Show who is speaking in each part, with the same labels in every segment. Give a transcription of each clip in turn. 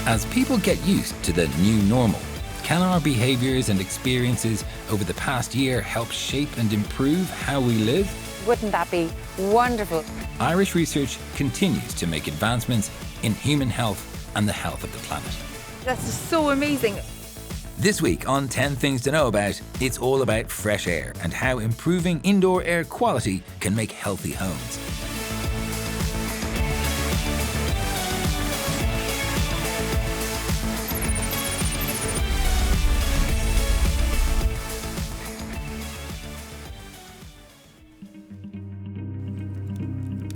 Speaker 1: As people get used to the new normal, can our behaviours and experiences over the past year help shape and improve how we live?
Speaker 2: Wouldn't that be wonderful?
Speaker 1: Irish research continues to make advancements in human health and the health of the planet.
Speaker 2: That's so amazing.
Speaker 1: This week on 10 Things to Know About, it's all about fresh air and how improving indoor air quality can make healthy homes.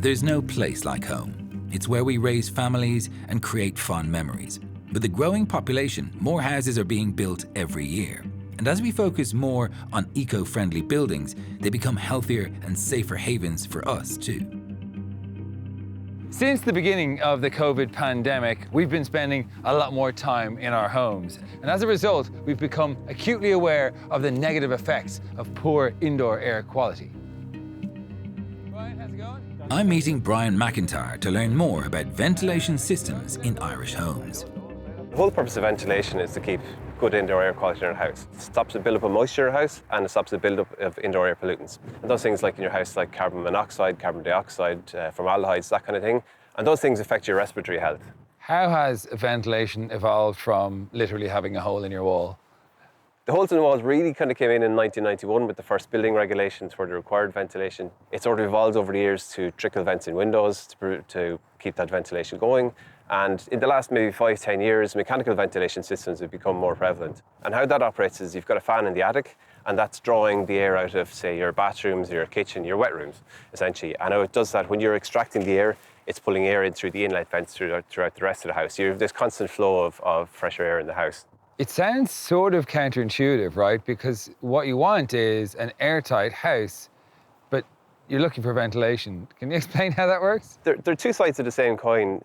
Speaker 1: There's no place like home. It's where we raise families and create fond memories. With the growing population, more houses are being built every year. And as we focus more on eco-friendly buildings, they become healthier and safer havens for us too.
Speaker 3: Since the beginning of the COVID pandemic, we've been spending a lot more time in our homes. And as a result, we've become acutely aware of the negative effects of poor indoor air quality. Brian, how's it going?
Speaker 1: I'm meeting Brian McIntyre to learn more about ventilation systems in Irish homes.
Speaker 4: The whole purpose of ventilation is to keep good indoor air quality in your house. It stops the build-up of moisture in your house and it stops the build-up of indoor air pollutants. And those things like in your house, like carbon monoxide, carbon dioxide, formaldehydes, that kind of thing. And those things affect your respiratory health.
Speaker 3: How has ventilation evolved from literally having a hole in your wall?
Speaker 4: The holes in the walls really kind of came in 1991 with the first building regulations for the required ventilation. It sort of evolved over the years to trickle vents in windows to keep that ventilation going. And in the last maybe 5-10 years, mechanical ventilation systems have become more prevalent. And how that operates is you've got a fan in the attic, and that's drawing the air out of, say, your bathrooms, your kitchen, your wet rooms, essentially. And how it does that, when you're extracting the air, it's pulling air in through the inlet vents throughout the rest of the house. You have this constant flow of fresher air in the house.
Speaker 3: It sounds sort of counterintuitive, right? Because what you want is an airtight house, but you're looking for ventilation. Can you explain how that works?
Speaker 4: There are two sides of the same coin.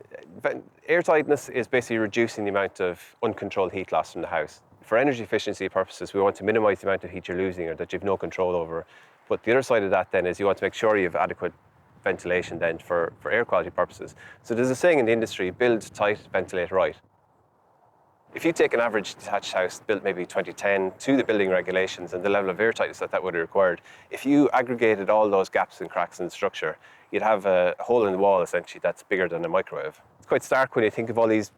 Speaker 4: Airtightness is basically reducing the amount of uncontrolled heat loss from the house. For energy efficiency purposes, we want to minimize the amount of heat you're losing or that you've no control over. But the other side of that then is you want to make sure you have adequate ventilation then for air quality purposes. So there's a saying in the industry, build tight, ventilate right. If you take an average detached house built maybe 2010 to the building regulations and the level of air tightness that would be required, if you aggregated all those gaps and cracks in the structure, you'd have a hole in the wall essentially that's bigger than a microwave. It's quite stark when you think of all these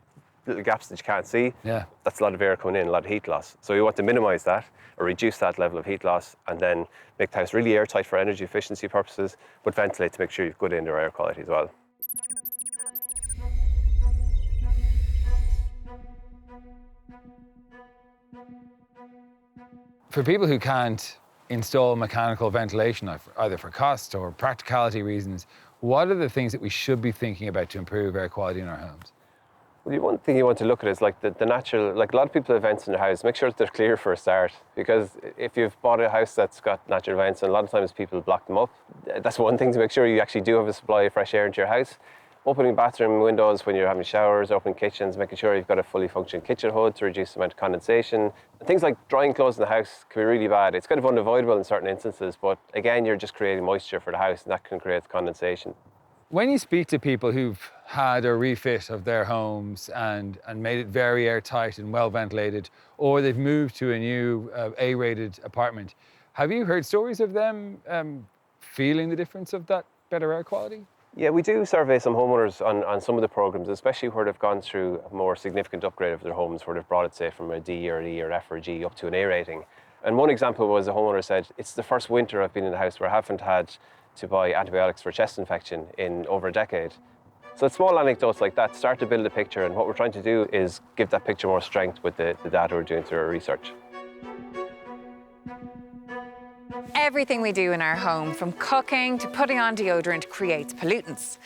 Speaker 4: little gaps that you can't see.
Speaker 3: Yeah.
Speaker 4: That's a lot of air coming in, a lot of heat loss. So we want to minimize that or reduce that level of heat loss and then make the house really airtight for energy efficiency purposes, but ventilate to make sure you've good indoor air quality as well.
Speaker 3: For people who can't install mechanical ventilation, either for cost or practicality reasons, what are the things that we should be thinking about to improve air quality in our homes?
Speaker 4: Well, one thing you want to look at is like the natural, like a lot of people have vents in their house, make sure that they're clear for a start. Because if you've bought a house that's got natural vents, and a lot of times people block them up, that's one thing to make sure you actually do have a supply of fresh air into your house. Opening bathroom windows when you're having showers, opening kitchens, making sure you've got a fully functioning kitchen hood to reduce the amount of condensation. And things like drying clothes in the house can be really bad. It's kind of unavoidable in certain instances, but again, you're just creating moisture for the house and that can create condensation.
Speaker 3: When you speak to people who've had a refit of their homes and made it very airtight and well ventilated, or they've moved to a new A-rated apartment, have you heard stories of them feeling the difference of that better air quality?
Speaker 4: Yeah, we do survey some homeowners on some of the programs, especially where they've gone through a more significant upgrade of their homes, where they've brought it, say, from a D or an E or F or a G up to an A rating. And one example was a homeowner said, it's the first winter I've been in the house where I haven't had to buy antibiotics for chest infection in over a decade. So small anecdotes like that start to build a picture, and what we're trying to do is give that picture more strength with the data we're doing through our research.
Speaker 2: Everything we do in our home, from cooking to putting on deodorant, creates pollutants.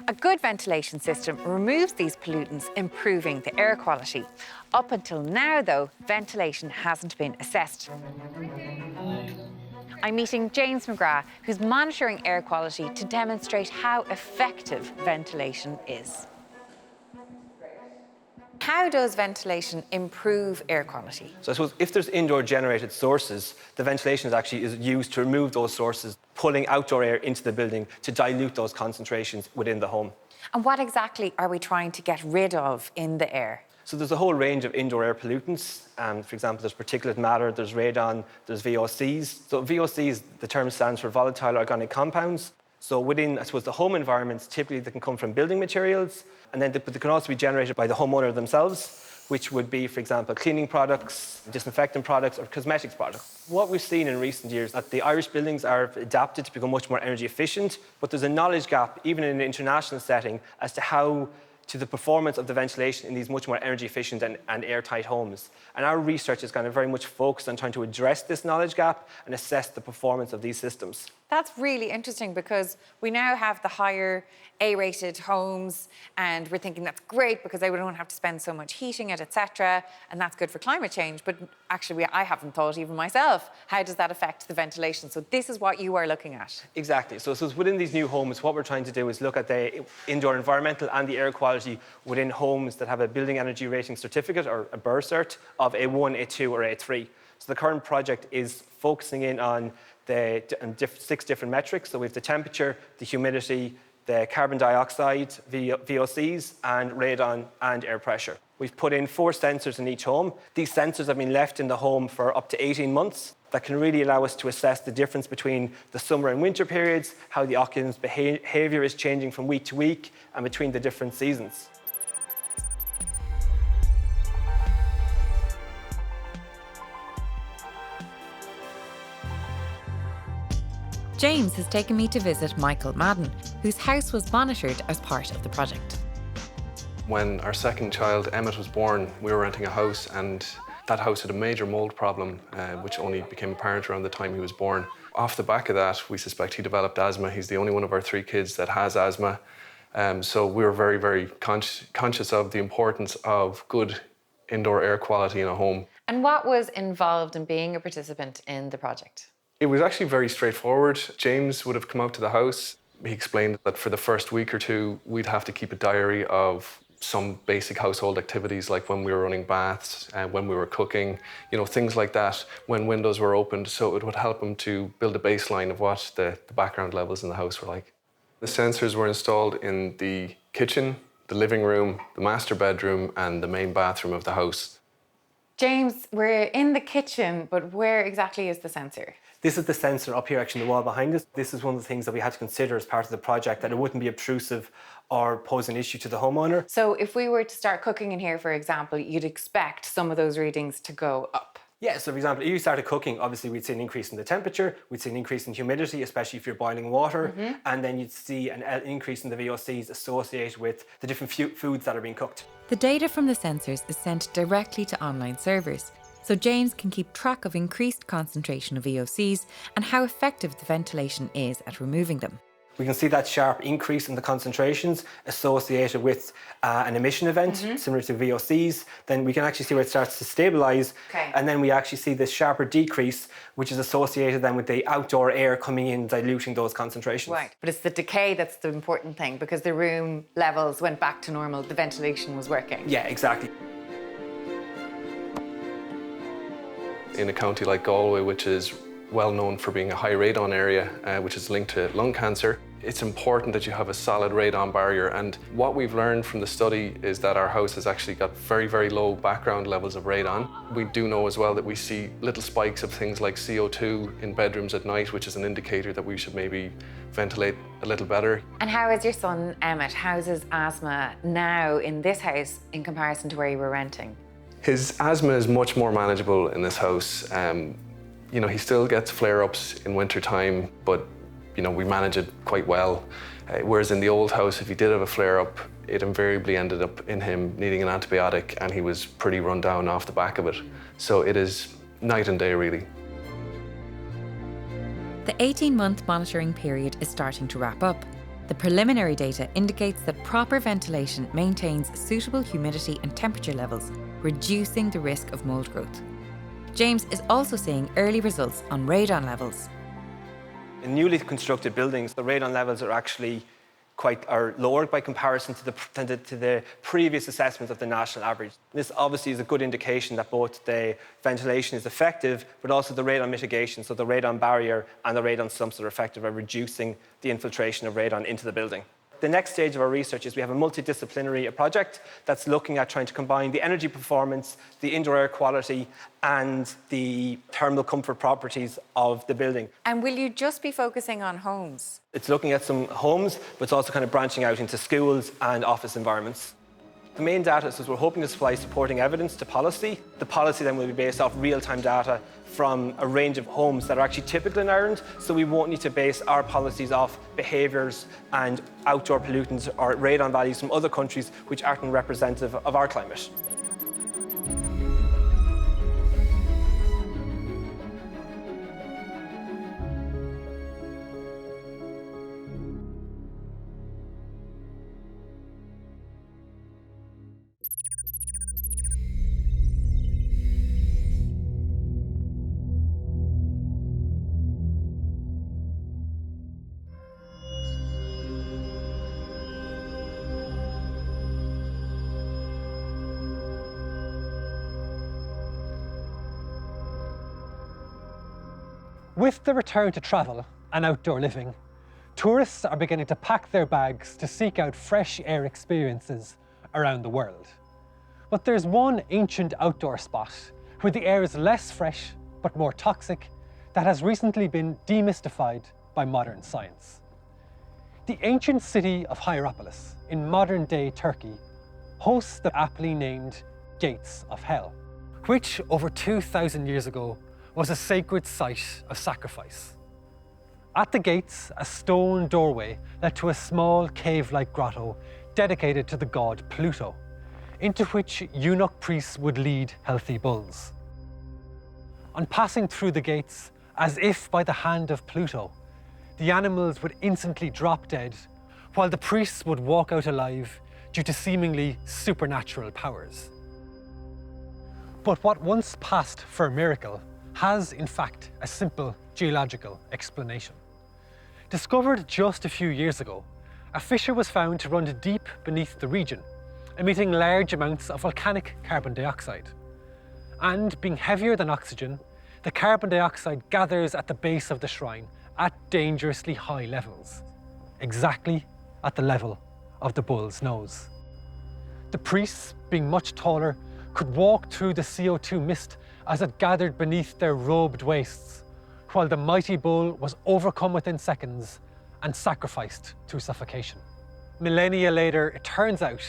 Speaker 2: A good ventilation system removes these pollutants, improving the air quality. Up until now, though, ventilation hasn't been assessed. I'm meeting James McGrath, who's monitoring air quality to demonstrate how effective ventilation is. How does ventilation improve air quality?
Speaker 5: So I suppose if there's indoor generated sources, the ventilation is used to remove those sources, pulling outdoor air into the building to dilute those concentrations within the home.
Speaker 2: And what exactly are we trying to get rid of in the air?
Speaker 5: So there's a whole range of indoor air pollutants. For example, there's particulate matter, there's radon, there's VOCs. So VOCs, the term stands for volatile organic compounds. So within, I suppose, the home environments, typically they can come from building materials, and then but they can also be generated by the homeowner themselves, which would be, for example, cleaning products, disinfectant products, or cosmetics products. What we've seen in recent years is that the Irish buildings are adapted to become much more energy efficient, but there's a knowledge gap, even in an international setting, as to the performance of the ventilation in these much more energy efficient and airtight homes. And our research is kind of very much focused on trying to address this knowledge gap and assess the performance of these systems.
Speaker 2: That's really interesting because we now have the higher A-rated homes and we're thinking that's great because they don't have to spend so much heating it, etc. And that's good for climate change. But actually, I haven't thought even myself, how does that affect the ventilation? So this is what you are looking at.
Speaker 5: Exactly. So within these new homes, what we're trying to do is look at the indoor environmental and the air quality within homes that have a building energy rating certificate or a BER cert of A1, A2 or A3. So the current project is focusing in on the 6 different metrics. So we have the temperature, the humidity, the carbon dioxide, VOCs, and radon and air pressure. We've put in 4 sensors in each home. These sensors have been left in the home for up to 18 months. That can really allow us to assess the difference between the summer and winter periods, how the occupant's behaviour is changing from week to week, and between the different seasons.
Speaker 2: James has taken me to visit Michael Madden, whose house was monitored as part of the project.
Speaker 6: When our second child, Emmett, was born, we were renting a house, and that house had a major mold problem, which only became apparent around the time he was born. Off the back of that, we suspect he developed asthma. He's the only one of our 3 kids that has asthma. So we were very, very conscious of the importance of good indoor air quality in a home.
Speaker 2: And what was involved in being a participant in the project?
Speaker 6: It was actually very straightforward. James would have come out to the house. He explained that for the first week or 2, we'd have to keep a diary of some basic household activities, like when we were running baths and when we were cooking, things like that, when windows were opened. So it would help him to build a baseline of what the background levels in the house were like. The sensors were installed in the kitchen, the living room, the master bedroom, and the main bathroom of the house.
Speaker 2: James, we're in the kitchen, but where exactly is the sensor?
Speaker 5: This is the sensor up here, actually, in the wall behind us. This is one of the things that we had to consider as part of the project, that it wouldn't be obtrusive or pose an issue to the homeowner.
Speaker 2: So if we were to start cooking in here, for example, you'd expect some of those readings to go up.
Speaker 5: Yeah, so for example, if you started cooking, obviously we'd see an increase in the temperature, we'd see an increase in humidity, especially if you're boiling water, and then you'd see an increase in the VOCs associated with the different foods that are being cooked.
Speaker 2: The data from the sensors is sent directly to online servers, so James can keep track of increased concentration of VOCs and how effective the ventilation is at removing them.
Speaker 5: We can see that sharp increase in the concentrations associated with an emission event, similar to VOCs. Then we can actually see where it starts to stabilise. And then we actually see this sharper decrease, which is associated then with the outdoor air coming in, diluting those concentrations.
Speaker 2: Right, but it's the decay that's the important thing, because the room levels went back to normal, the ventilation was working.
Speaker 5: Yeah, exactly.
Speaker 6: In a county like Galway, which is well known for being a high radon area, which is linked to lung cancer, it's important that you have a solid radon barrier. And what we've learned from the study is that our house has actually got very, very low background levels of radon. We do know as well that we see little spikes of things like CO2 in bedrooms at night, which is an indicator that we should maybe ventilate a little better.
Speaker 2: And how is your son, Emmett? How's his asthma now in this house in comparison to where you were renting?
Speaker 6: His asthma is much more manageable in this house. He still gets flare-ups in winter time, but we manage it quite well. Whereas in the old house, if he did have a flare-up, it invariably ended up in him needing an antibiotic, and he was pretty run down off the back of it. So it is night and day, really.
Speaker 2: The 18-month monitoring period is starting to wrap up. The preliminary data indicates that proper ventilation maintains suitable humidity and temperature levels, reducing the risk of mold growth. James is also seeing early results on radon levels.
Speaker 5: In newly constructed buildings, the radon levels are actually are lower by comparison to the previous assessments of the national average. This obviously is a good indication that both the ventilation is effective, but also the radon mitigation, so the radon barrier and the radon sumps are effective at reducing the infiltration of radon into the building. The next stage of our research is we have a multidisciplinary project that's looking at trying to combine the energy performance, the indoor air quality, and the thermal comfort properties of the building.
Speaker 2: And will you just be focusing on homes?
Speaker 5: It's looking at some homes, but it's also kind of branching out into schools and office environments. The main data is we're hoping to supply supporting evidence to policy. The policy then will be based off real-time data from a range of homes that are actually typical in Ireland, so we won't need to base our policies off behaviours and outdoor pollutants or radon values from other countries which aren't representative of our climate.
Speaker 7: With the return to travel and outdoor living, tourists are beginning to pack their bags to seek out fresh air experiences around the world. But there's one ancient outdoor spot where the air is less fresh but more toxic that has recently been demystified by modern science. The ancient city of Hierapolis in modern-day Turkey hosts the aptly named Gates of Hell, which over 2,000 years ago was a sacred site of sacrifice. At the gates, a stone doorway led to a small cave-like grotto dedicated to the god Pluto, into which eunuch priests would lead healthy bulls. On passing through the gates, as if by the hand of Pluto, the animals would instantly drop dead, while the priests would walk out alive due to seemingly supernatural powers. But what once passed for a miracle has, in fact, a simple geological explanation. Discovered just a few years ago, a fissure was found to run deep beneath the region, emitting large amounts of volcanic carbon dioxide. And being heavier than oxygen, the carbon dioxide gathers at the base of the shrine at dangerously high levels, exactly at the level of the bull's nose. The priests, being much taller, could walk through the CO2 mist as it gathered beneath their robed waists, while the mighty bull was overcome within seconds and sacrificed through suffocation. Millennia later, it turns out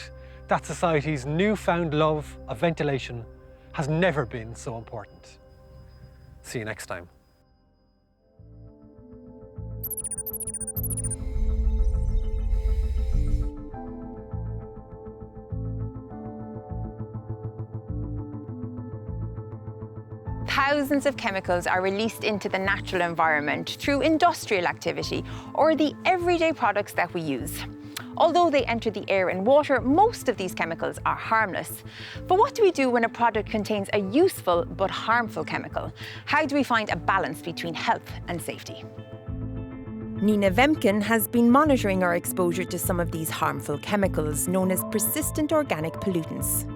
Speaker 7: that society's newfound love of ventilation has never been so important. See you next time.
Speaker 2: Thousands of chemicals are released into the natural environment through industrial activity or the everyday products that we use. Although they enter the air and water, most of these chemicals are harmless. But what do we do when a product contains a useful but harmful chemical? How do we find a balance between health and safety?
Speaker 8: Nina Vemken has been monitoring our exposure to some of these harmful chemicals known as persistent organic pollutants.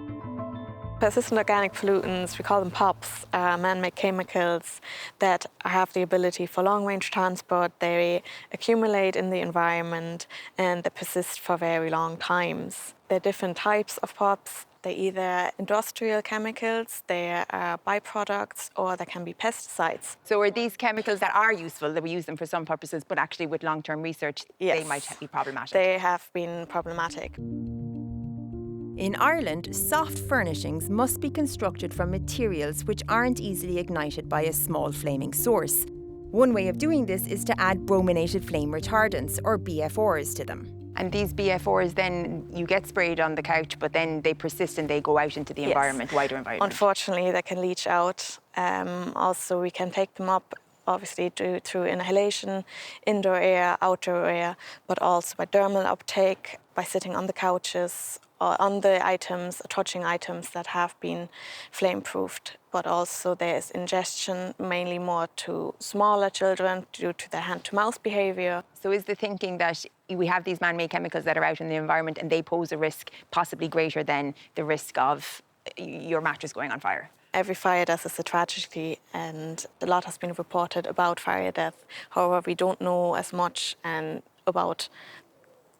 Speaker 9: Persistent organic pollutants, we call them POPs, man-made chemicals that have the ability for long-range transport. They accumulate in the environment and they persist for very long times. There are different types of POPs. They're either industrial chemicals, they're byproducts, or they can be pesticides.
Speaker 2: So are these chemicals that are useful, that we use them for some purposes, but actually with long-term research,
Speaker 9: Yes,
Speaker 2: they might be problematic?
Speaker 9: They have been problematic.
Speaker 8: In Ireland, soft furnishings must be constructed from materials which aren't easily ignited by a small flaming source. One way of doing this is to add brominated flame retardants, or BFRs, to them.
Speaker 2: And these BFRs then, you get sprayed on the couch, but then they persist and they go out into the environment, wider environment.
Speaker 9: Unfortunately, they can leach out. Also, we can take them up, obviously, through inhalation, indoor air, outdoor air, but also by dermal uptake, by sitting on the couches, or on the items, touching items that have been flame-proofed. But also there's ingestion, mainly more to smaller children due to their hand-to-mouth behaviour.
Speaker 2: So is the thinking that we have these man-made chemicals that are out in the environment and they pose a risk possibly greater than the risk of your mattress going on fire?
Speaker 9: Every fire death is a tragedy, and a lot has been reported about fire death. However, we don't know as much about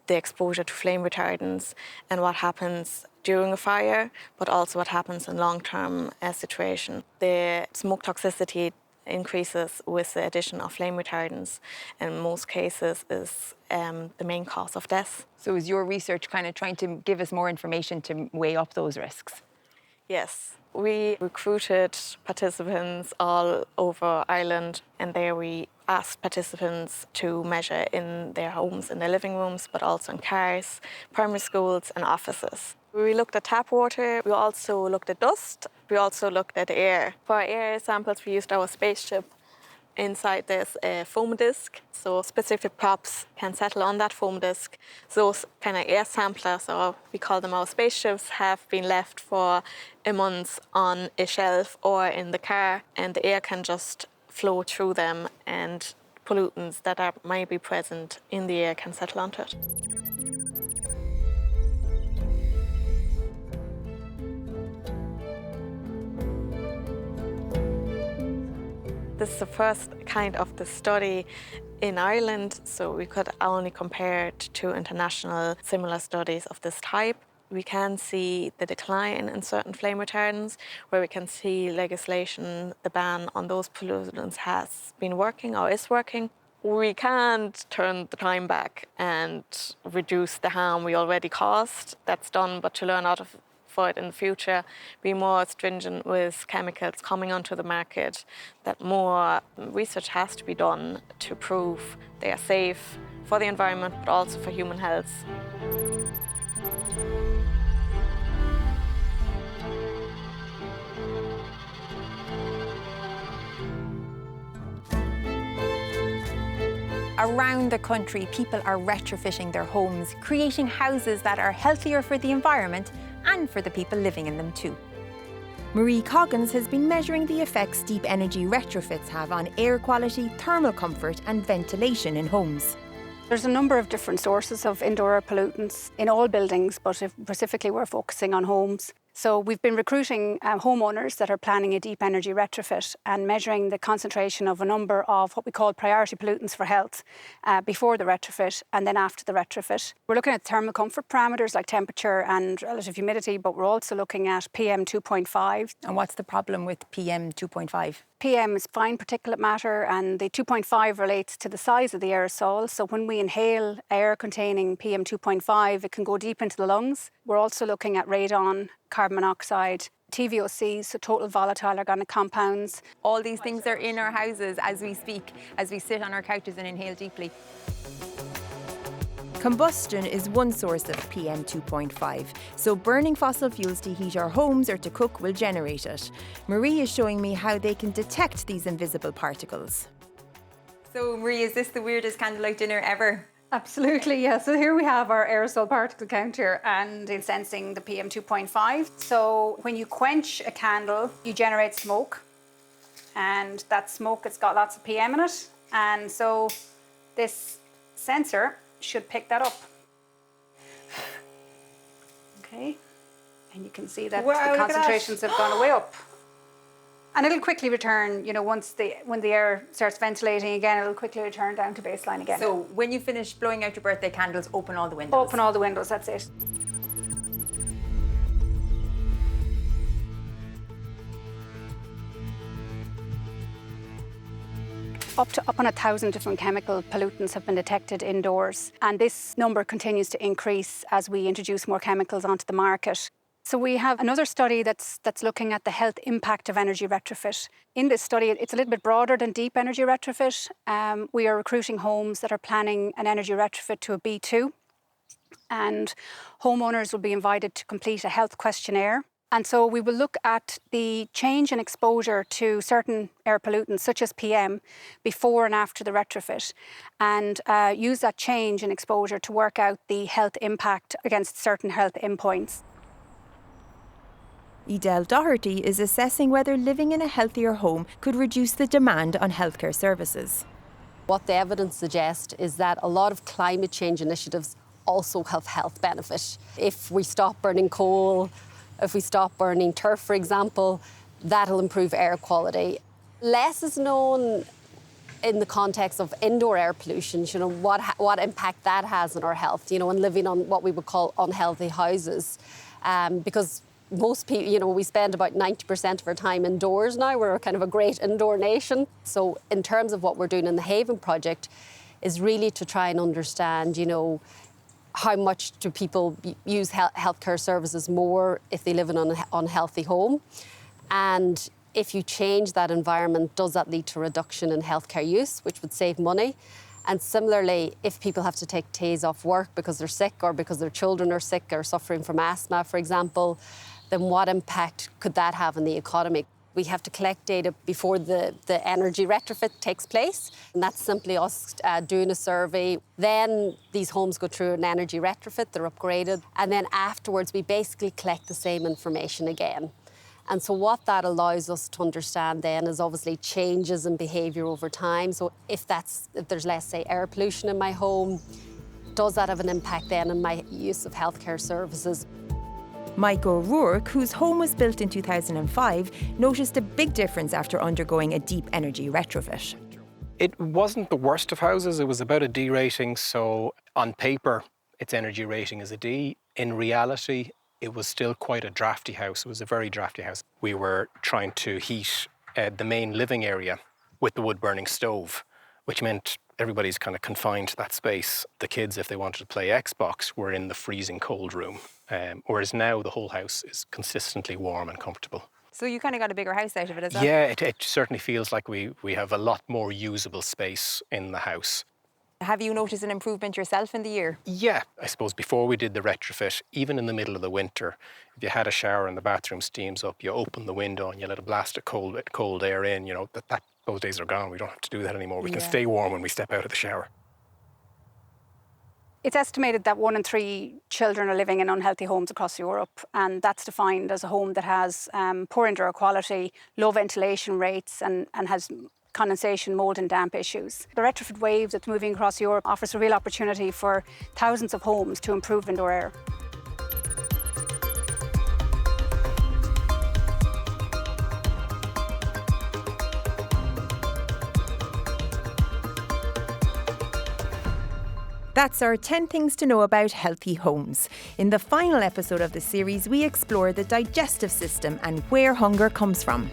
Speaker 9: the exposure to flame retardants and what happens during a fire, but also what happens in long-term situation. The smoke toxicity increases with the addition of flame retardants, and in most cases is the main cause of death.
Speaker 2: So is your research kind of trying to give us more information to weigh up those risks?
Speaker 9: Yes. We recruited participants all over Ireland, and there we asked participants to measure in their homes, in their living rooms, but also in cars, primary schools and offices. We looked at tap water, we also looked at dust, we also looked at air. For our air samples, we used our spaceship. Inside there's a foam disk, so specific props can settle on that foam disk. Those kind of air samplers, or we call them our spaceships, have been left for a month on a shelf or in the car, and the air can just flow through them, and pollutants that might be present in the air can settle onto it. This is the first kind of the study in Ireland, so we could only compare it to international similar studies of this type. We can see the decline in certain flame retardants, where we can see legislation, the ban on those pollutants has been working or is working. We can't turn the time back and reduce the harm we already caused. That's done, but to learn out of it in the future, be more stringent with chemicals coming onto the market, that more research has to be done to prove they are safe for the environment, but also for human health.
Speaker 8: Around the country, people are retrofitting their homes, creating houses that are healthier for the environment and for the people living in them too. Marie Coggins has been measuring the effects deep energy retrofits have on air quality, thermal comfort and ventilation in homes.
Speaker 10: There's a number of different sources of indoor air pollutants in all buildings, but specifically we're focusing on homes. So we've been recruiting homeowners that are planning a deep energy retrofit and measuring the concentration of a number of what we call priority pollutants for health before the retrofit and then after the retrofit. We're looking at thermal comfort parameters like temperature and relative humidity, but we're also looking at PM 2.5.
Speaker 8: And what's the problem with PM 2.5?
Speaker 10: PM is fine particulate matter, and the 2.5 relates to the size of the aerosol. So when we inhale air containing PM 2.5, it can go deep into the lungs. We're also looking at radon, carbon monoxide, TVOCs, so total volatile organic compounds.
Speaker 2: All these things are in our houses as we speak, as we sit on our couches and inhale deeply.
Speaker 8: Combustion is one source of PM 2.5, so burning fossil fuels to heat our homes or to cook will generate it. Marie is showing me how they can detect these invisible particles.
Speaker 2: So Marie, is this the weirdest candlelight dinner ever?
Speaker 10: Absolutely, yeah. So here we have our aerosol particle counter, and it's sensing the PM 2.5. So when you quench a candle, you generate smoke, and that smoke, it's got lots of PM in it. And so this sensor should pick that up. Okay, and you can see that the concentrations have gone way up. And it'll quickly return, you know, when the air starts ventilating again, it'll quickly return down to baseline again.
Speaker 2: So when you finish blowing out your birthday candles, open all the windows.
Speaker 10: Open all the windows, that's it. Up on 1,000 different chemical pollutants have been detected indoors, and this number continues to increase as we introduce more chemicals onto the market. So we have another study that's looking at the health impact of energy retrofit. In this study, it's a little bit broader than deep energy retrofit. We are recruiting homes that are planning an energy retrofit to a B2, and homeowners will be invited to complete a health questionnaire. And so we will look at the change in exposure to certain air pollutants, such as PM, before and after the retrofit, and use that change in exposure to work out the health impact against certain health endpoints.
Speaker 8: Edel Doherty is assessing whether living in a healthier home could reduce the demand on healthcare services.
Speaker 11: What the evidence suggests is that a lot of climate change initiatives also have health benefit. If we stop burning coal, if we stop burning turf, for example, that'll improve air quality. Less is known in the context of indoor air pollution, you know, what impact that has on our health, you know, and living on what we would call unhealthy houses. Because most people, you know, we spend about 90% of our time indoors now. We're kind of a great indoor nation. So in terms of what we're doing in the Haven project is really to try and understand, you know, how much do people use healthcare services more if they live in an unhealthy home? And if you change that environment, does that lead to a reduction in healthcare use, which would save money? And similarly, if people have to take days off work because they're sick or because their children are sick or suffering from asthma, for example, then what impact could that have on the economy? We have to collect data before the energy retrofit takes place. And that's simply us doing a survey. Then these homes go through an energy retrofit, they're upgraded. And then afterwards, we basically collect the same information again. And so what that allows us to understand then is obviously changes in behaviour over time. So if there's less, say, air pollution in my home, does that have an impact then on my use of healthcare services?
Speaker 8: Mike O'Rourke, whose home was built in 2005, noticed a big difference after undergoing a deep energy retrofit.
Speaker 12: It wasn't the worst of houses. It was about a D rating. So on paper, its energy rating is a D. In reality, it was still quite a drafty house. It was a very drafty house. We were trying to heat the main living area with the wood-burning stove, which meant everybody's kind of confined to that space. The kids, if they wanted to play Xbox, were in the freezing cold room. Whereas now the whole house is consistently warm and comfortable.
Speaker 2: So you kind of got a bigger house out of it as well?
Speaker 12: Yeah, it certainly feels like we have a lot more usable space in the house.
Speaker 2: Have you noticed an improvement yourself in the year?
Speaker 12: Yeah, I suppose before we did the retrofit, even in the middle of the winter, if you had a shower and the bathroom steams up, you open the window and you let a blast of cold air in, you know, those days are gone. We don't have to do that anymore. We can stay warm when we step out of the shower.
Speaker 10: It's estimated that 1 in 3 children are living in unhealthy homes across Europe, and that's defined as a home that has poor indoor quality, low ventilation rates, and has condensation, mould and damp issues. The retrofit wave that's moving across Europe offers a real opportunity for thousands of homes to improve indoor air.
Speaker 8: That's our 10 things to know about healthy homes. In the final episode of the series, we explore the digestive system and where hunger comes from.